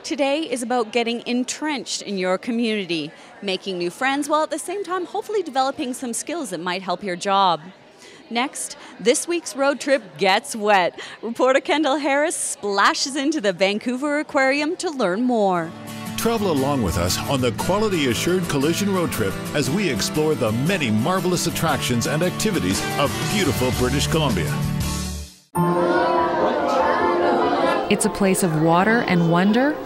Today is about getting entrenched in your community, making new friends while at the same time hopefully developing some skills that might help your job. Next, this week's road trip gets wet. Reporter Kendall Harris splashes into the Vancouver Aquarium to learn more. Travel along with us on the Quality Assured Collision Road Trip as we explore the many marvelous attractions and activities of beautiful British Columbia. It's a place of water and wonder,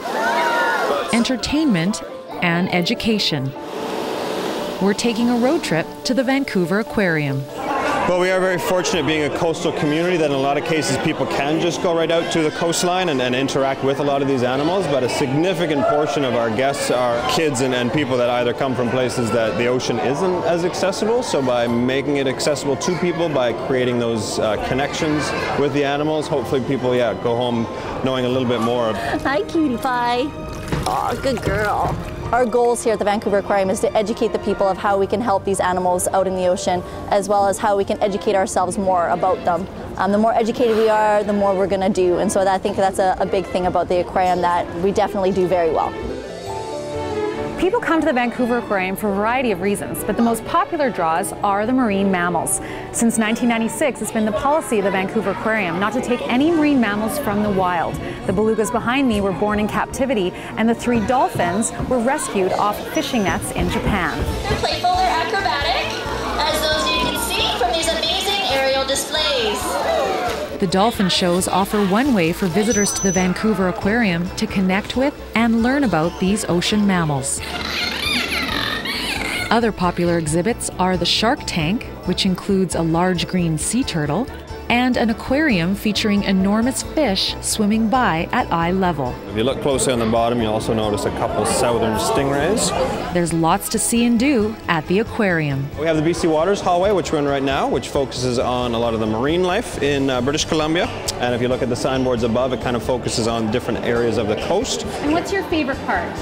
entertainment, and education. We're taking a road trip to the Vancouver Aquarium. Well, we are very fortunate being a coastal community that in a lot of cases people can just go right out to the coastline and interact with a lot of these animals, but a significant portion of our guests are kids and people that either come from places that the ocean isn't as accessible, so by making it accessible to people, by creating those connections with the animals, hopefully people, go home knowing a little bit more. Hi, cutie pie. Aw, good girl. Our goals here at the Vancouver Aquarium is to educate the people of how we can help these animals out in the ocean, as well as how we can educate ourselves more about them. The more educated we are, the more we're going to do, and so I think that's a big thing about the aquarium that we definitely do very well. People come to the Vancouver Aquarium for a variety of reasons, but the most popular draws are the marine mammals. Since 1996, it's been the policy of the Vancouver Aquarium not to take any marine mammals from the wild. The belugas behind me were born in captivity, and the 3 dolphins were rescued off fishing nets in Japan. They're playful, they're acrobatic, as those you can see from these amazing aerial displays. The dolphin shows offer one way for visitors to the Vancouver Aquarium to connect with and learn about these ocean mammals. Other popular exhibits are the shark tank, which includes a large green sea turtle, and an aquarium featuring enormous fish swimming by at eye level. If you look closely on the bottom, you'll also notice a couple southern stingrays. There's lots to see and do at the aquarium. We have the BC Waters hallway, which we're in right now, which focuses on a lot of the marine life in British Columbia. And if you look at the signboards above, it kind of focuses on different areas of the coast. And what's your favorite part?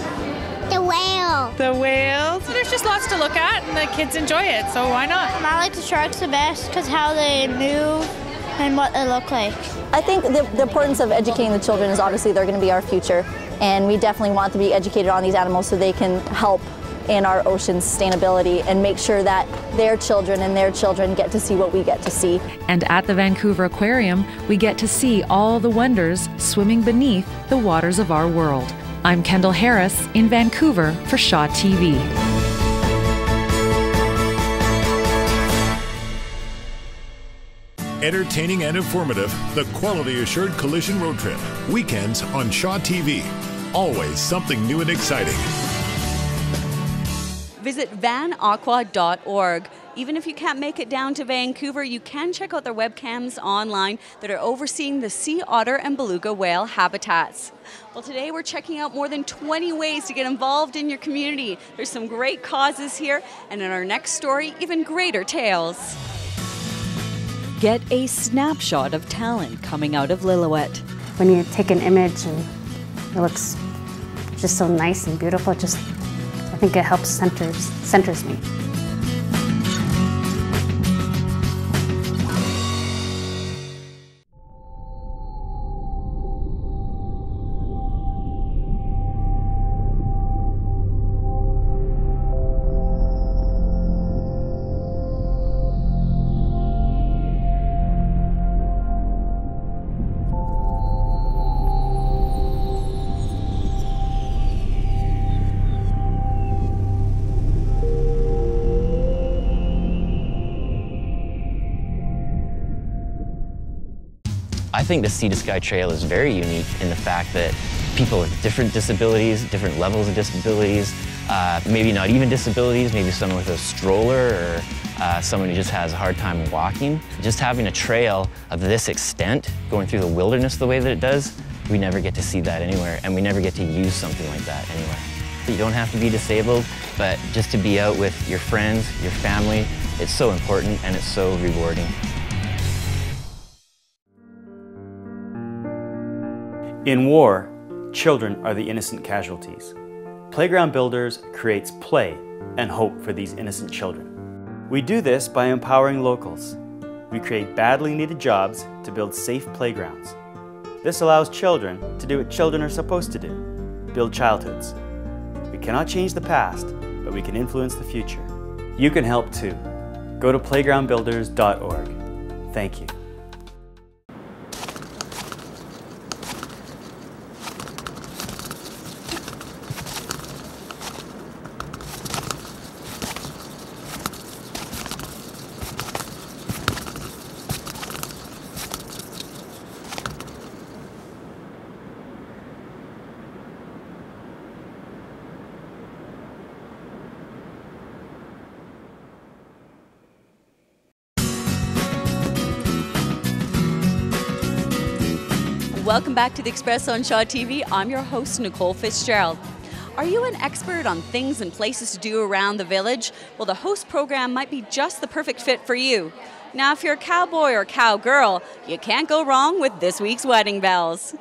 The whale. The whales. There's just lots to look at, and the kids enjoy it, so why not? I like the sharks the best because how they move and what they look like. I think the importance of educating the children is obviously they're going to be our future, and we definitely want to be educated on these animals so they can help in our ocean sustainability and make sure that their children and their children get to see what we get to see. And at the Vancouver Aquarium, we get to see all the wonders swimming beneath the waters of our world. I'm Kendall Harris in Vancouver for Shaw TV. Entertaining and informative, the Quality Assured Collision Road Trip. Weekends on Shaw TV. Always something new and exciting. Visit vanaqua.org. Even if you can't make it down to Vancouver, you can check out their webcams online that are overseeing the sea otter and beluga whale habitats. Well, today we're checking out more than 20 ways to get involved in your community. There's some great causes here, and in our next story, even greater tales. Get a snapshot of talent coming out of Lillooet. When you take an image and it looks just so nice and beautiful, I think it helps centers me. I think the Sea to Sky Trail is very unique in the fact that people with different disabilities, different levels of disabilities, maybe not even disabilities, maybe someone with a stroller or someone who just has a hard time walking. Just having a trail of this extent, going through the wilderness the way that it does, we never get to see that anywhere, and we never get to use something like that anywhere. You don't have to be disabled, but just to be out with your friends, your family, it's so important and it's so rewarding. In war, children are the innocent casualties. Playground Builders creates play and hope for these innocent children. We do this by empowering locals. We create badly needed jobs to build safe playgrounds. This allows children to do what children are supposed to do, build childhoods. We cannot change the past, but we can influence the future. You can help too. Go to playgroundbuilders.org. Thank you. Welcome back to the Express on Shaw TV. I'm your host, Nicole Fitzgerald. Are you an expert on things and places to do around the village? Well, the host program might be just the perfect fit for you. Now, if you're a cowboy or cowgirl, you can't go wrong with this week's Wedding Bells.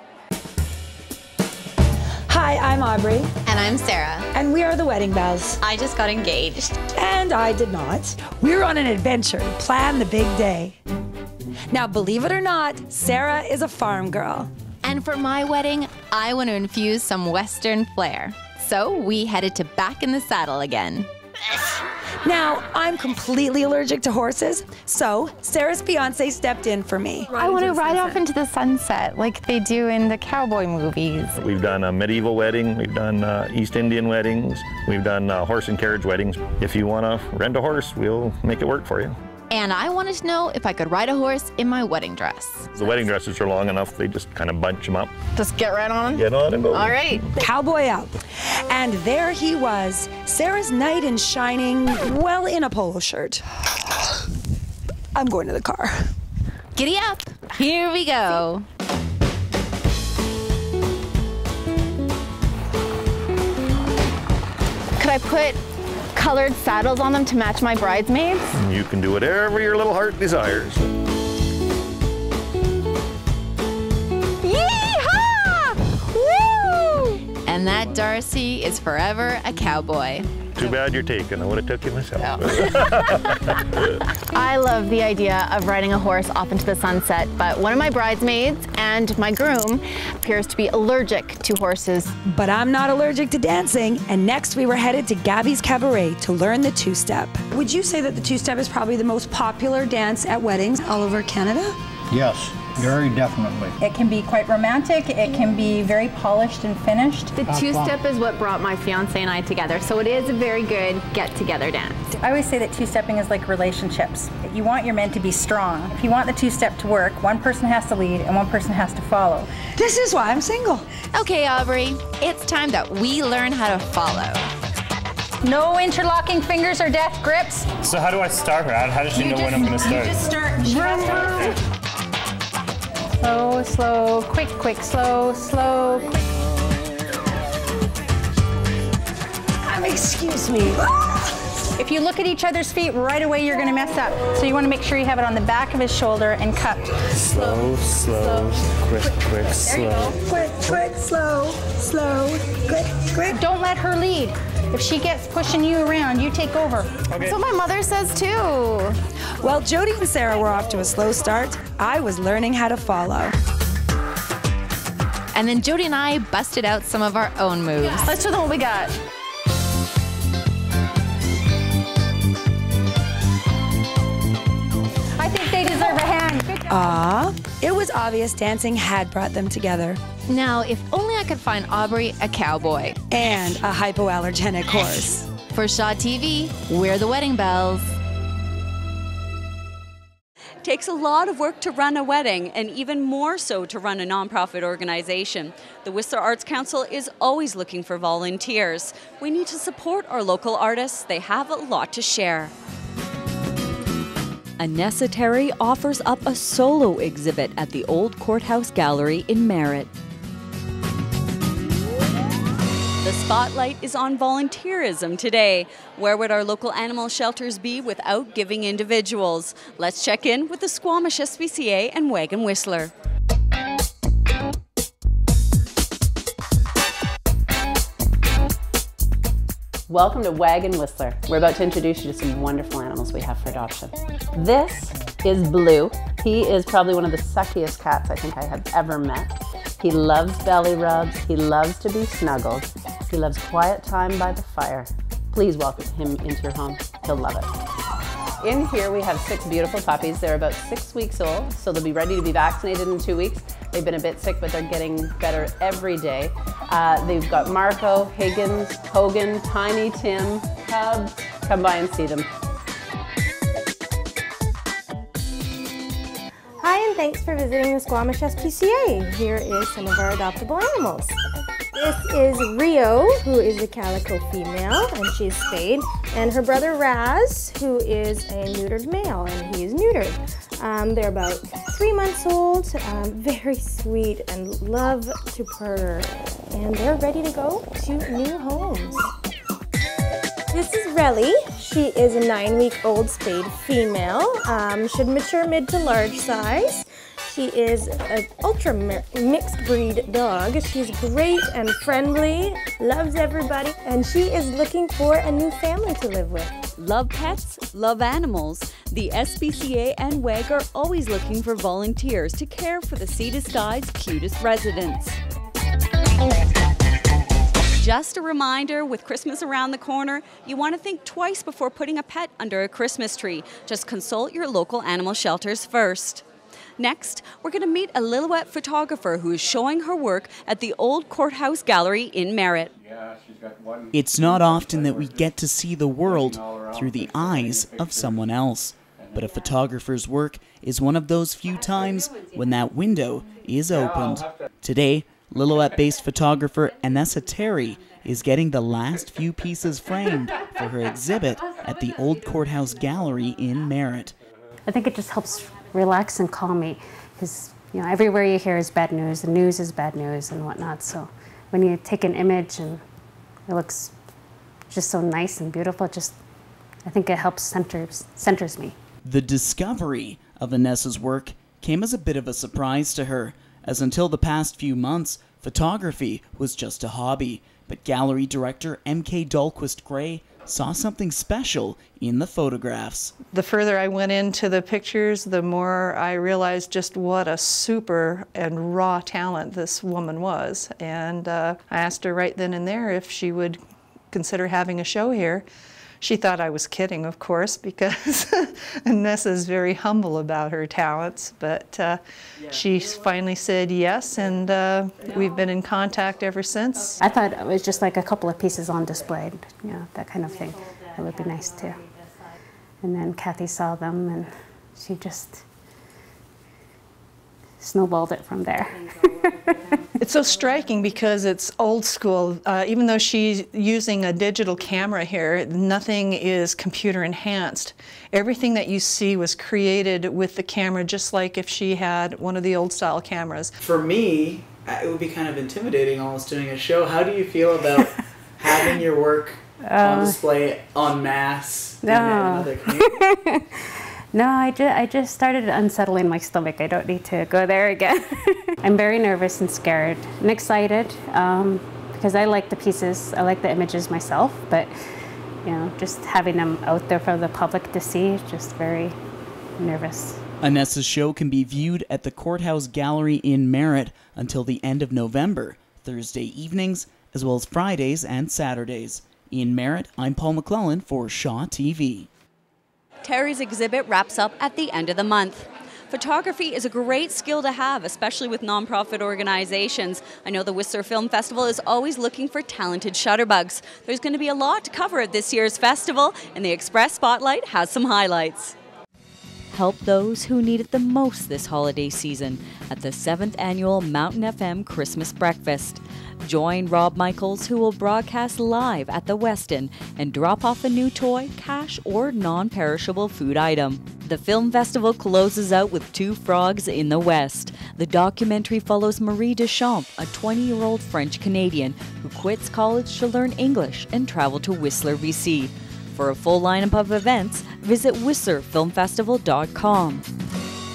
Hi, I'm Aubrey. And I'm Sarah. And we are the Wedding Bells. I just got engaged. And I did not. We're on an adventure to plan the big day. Now, believe it or not, Sarah is a farm girl. And for my wedding, I want to infuse some Western flair. So we headed to Back in the Saddle again. Now, I'm completely allergic to horses, so Sarah's fiance stepped in for me. I want to ride off into the sunset like they do in the cowboy movies. We've done a medieval wedding, we've done East Indian weddings, we've done horse and carriage weddings. If you want to rent a horse, we'll make it work for you. And I wanted to know if I could ride a horse in my wedding dress. The wedding dresses are long enough, they just kind of bunch them up. Just get right on? Get on and go. All right. Cowboy up. And there he was, Sarah's knight in shining, well, in a polo shirt. I'm going to the car. Giddy up. Here we go. Could I put colored saddles on them to match my bridesmaids? You can do whatever your little heart desires. Yee-haw! Woo! And that Darcy is forever a cowboy. Too bad you're taken. I would have took you myself. I love the idea of riding a horse off into the sunset, but one of my bridesmaids and my groom appears to be allergic to horses. But I'm not allergic to dancing, and next we were headed to Gabby's Cabaret to learn the two-step. Would you say that the two-step is probably the most popular dance at weddings all over Canada? Yes. Very definitely. It can be quite romantic. It can be very polished and finished. The two-step is what brought my fiance and I together, so it is a very good get-together dance. I always say that two-stepping is like relationships. You want your men to be strong. If you want the two-step to work, one person has to lead and one person has to follow. This is why I'm single. Okay, Aubrey, it's time that we learn how to follow. No interlocking fingers or death grips. So how do I start her? How does she know when I'm going to start? You just start. Slow, slow, quick, quick, slow, slow, quick. Excuse me. If you look at each other's feet right away, you're going to mess up. So you want to make sure you have it on the back of his shoulder and cupped. Slow, slow, quick, quick, slow. Quick, quick, slow, slow, quick, quick. Don't let her lead. If she gets pushing you around, you take over. Okay. That's what my mother says too. While Jody and Sarah were off to a slow start, I was learning how to follow. And then Jody and I busted out some of our own moves. Yes. Let's show them what we got. I think they deserve a hand. It was obvious dancing had brought them together. Now, if only I could find Aubrey a cowboy. And a hypoallergenic horse. For Shaw TV, we're the Wedding Bells. It takes a lot of work to run a wedding, and even more so to run a nonprofit organization. The Whistler Arts Council is always looking for volunteers. We need to support our local artists. They have a lot to share. Anessa Terry offers up a solo exhibit at the Old Courthouse Gallery in Merritt. The spotlight is on volunteerism today. Where would our local animal shelters be without giving individuals? Let's check in with the Squamish SPCA and Wagon Whistler. Welcome to Wagon Whistler. We're about to introduce you to some wonderful animals we have for adoption. This is Blue. He is probably one of the suckiest cats I think I have ever met. He loves belly rubs. He loves to be snuggled. He loves quiet time by the fire. Please welcome him into your home. He'll love it. In here we have 6 beautiful puppies. They're about 6 weeks old, so they'll be ready to be vaccinated in 2 weeks. They've been a bit sick, but they're getting better every day. They've got Marco, Higgins, Hogan, Tiny Tim, Cubs. Come by and see them. Hi, and thanks for visiting the Squamish SPCA. Here is some of our adoptable animals. This is Rio, who is a calico female, and she's spayed, and her brother Raz, who is a neutered male, and he is neutered. They're about 3 months old, very sweet, and love to purr, and they're ready to go to new homes. This is Relly. She is a 9-week-old spayed female. Should mature mid to large size. She is an ultra mixed breed dog. She's great and friendly, loves everybody, and she is looking for a new family to live with. Love pets, love animals. The SPCA and WAG are always looking for volunteers to care for the Sea to Sky's cutest residents. Just a reminder, with Christmas around the corner, you want to think twice before putting a pet under a Christmas tree. Just consult your local animal shelters first. Next, we're going to meet a Lillooet photographer who is showing her work at the Old Courthouse Gallery in Merritt. It's not often that we get to see the world through the eyes of someone else, but a photographer's work is one of those few times when that window is opened. Today, Lillooet-based photographer Anessa Terry is getting the last few pieces framed for her exhibit at the Old Courthouse Gallery in Merritt. I think it just helps relax and calm me, because everywhere you hear is bad news, the news is bad news and whatnot. So when you take an image and it looks just so nice and beautiful, I think it helps centers me. The discovery of Anessa's work came as a bit of a surprise to her, as until the past few months, photography was just a hobby. But gallery director M.K. Dahlquist-Gray saw something special in the photographs. The further I went into the pictures, the more I realized just what a super and raw talent this woman was. And I asked her right then and there if she would consider having a show here. She thought I was kidding, of course, because Anessa is very humble about her talents, but she finally said yes, and we've been in contact ever since. I thought it was just like a couple of pieces on display, that kind of thing. That would be nice too. And then Kathy saw them, and she just snowballed it from there. It's so striking because it's old school. Even though she's using a digital camera here, nothing is computer enhanced. Everything that you see was created with the camera, just like if she had one of the old style cameras. For me, it would be kind of intimidating almost doing a show. How do you feel about having your work on display en masse in another community? No, I just started unsettling my stomach. I don't need to go there again. I'm very nervous and scared and excited because I like the pieces, I like the images myself, but just having them out there for the public to see, just very nervous. Anessa's show can be viewed at the Courthouse Gallery in Merritt until the end of November, Thursday evenings, as well as Fridays and Saturdays. In Merritt, I'm Paul McLellan for Shaw TV. Terry's exhibit wraps up at the end of the month. Photography is a great skill to have, especially with nonprofit organizations. I know the Whistler Film Festival is always looking for talented shutterbugs. There's going to be a lot to cover at this year's festival, and the Express Spotlight has some highlights. Help those who need it the most this holiday season at the 7th Annual Mountain FM Christmas Breakfast. Join Rob Michaels, who will broadcast live at the Westin and drop off a new toy, cash, or non-perishable food item. The film festival closes out with Two Frogs in the West. The documentary follows Marie Deschamps, a 20-year-old French-Canadian who quits college to learn English and travel to Whistler, BC. For a full lineup of events, visit whistlerfilmfestival.com.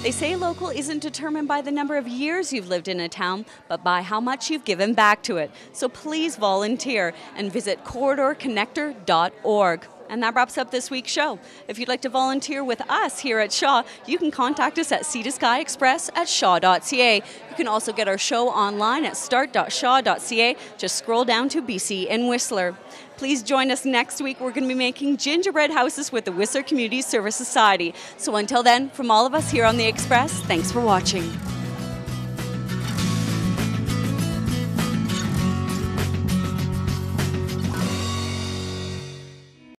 They say local isn't determined by the number of years you've lived in a town, but by how much you've given back to it. So please volunteer and visit corridorconnector.org. And that wraps up this week's show. If you'd like to volunteer with us here at Shaw, you can contact us at sea2sky express@shaw.ca. You can also get our show online at start.shaw.ca. Just scroll down to BC in Whistler. Please join us next week. We're going to be making gingerbread houses with the Whistler Community Service Society. So until then, from all of us here on The Express, thanks for watching.